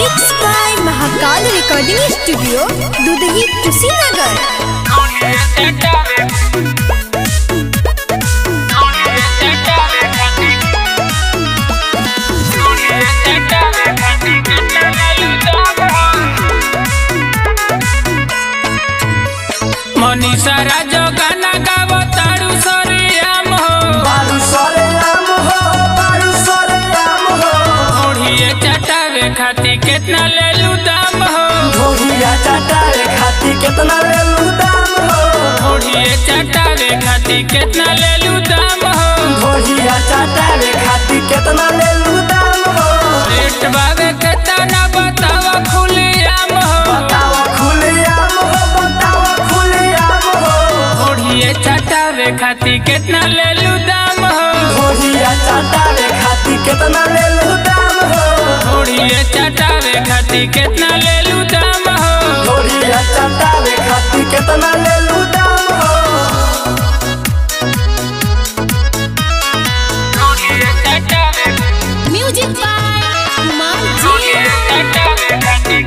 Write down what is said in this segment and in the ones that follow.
Mix by Mahakal recording studio Dudhahi Kushinagar. Manisha राजो गाना गावो तारू सरेआम हो, बारू सरेआम हो, बारू सरेआम हो। ओढ़िए चटावे खाती कितना लेलू दाम हो, ढोढ़िया चटावे खाती कितना लेलू दाम हो। ओढ़िए चटावे खाती कितना लेलू दाम हो, ढोढ़िया चटावे खाती कितना लेलू दाम हो। रेट बावे कितना बतावा खुलेआम हो, बतावा खुलेआम हो, बतावा खुलेआम हो। ओढ़िए चटावे खाती कितना लेलू दाम हो, ढोढ़िया चटावे खाती कितना लेलू दाम हो। ओढ़िए चटावे खाती कितना लेलू दाम हो, ढोढ़िया चटावे खाती कितना लेलू दाम हो। ओढ़िए चटावे म्यूजिक बाय कुमार ओढ़िए जी। चटावे खाती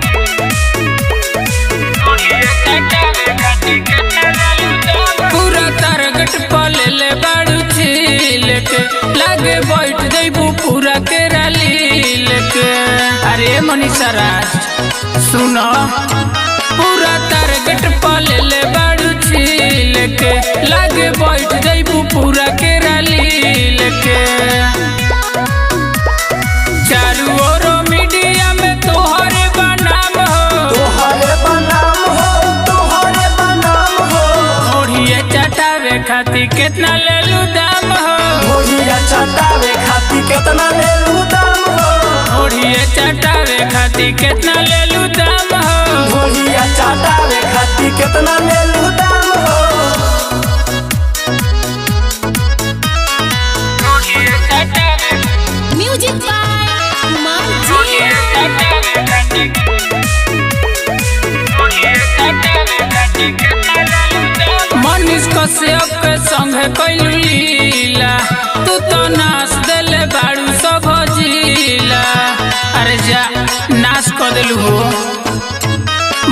ओढ़िए चटावे खाती कितना लेलू दाम हो। पूरा तरगट पले ले बाड़ू छील के लागे बैठ जइबू पूरा के रलील के। अरे मनीषा राज सुनो, पूरा तरगट पले ले बाड़ू छील के लागे बैठ जइबू पूरा के रलील के। चारू ओर मीडिया में तोहरे बनाम हो, तोहरे बनाम हो, तोहरे बनाम हो। ओढ़िए चटावे खाती कितना लेलू दाम हो, ढोढ़िया चटावे खाती कितना लेलू दाम हो। ओढ़िए चटावे खाती कितना लेलू दाम हो, ढोढ़िया चटावे खाती कितना लेलू दाम हो। ओढ़िए चटावे म्यूजिक बाय कुमार ओढ़िए जी। चटावे खाती ओढ़िए चटावे खाती कितना लेलू दाम हो। मनीष कश्यप के संगे कैलू लीला, तू तो नाच देले बाड़ू सब जिला। अरे जा नाच कर दिलू हो,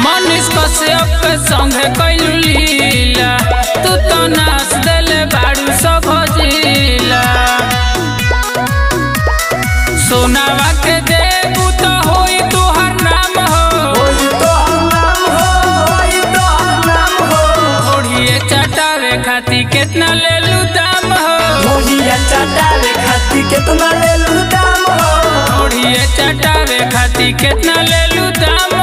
मनीष कश्यप के संगे कैलू लीला, तू तो नाच देले बाड़ू सब जिला। सोनावा के देबू तो होई तोहर नाम हो, होई तोहर नाम हो, होई तोहर नाम हो। ओढ़िए चटावे खाती कितना लेलू दाम हो, ढोढ़िया चटावे खाती कितना लेलू दाम हो। ओढ़िए चटावे खाती कितना लेलू दाम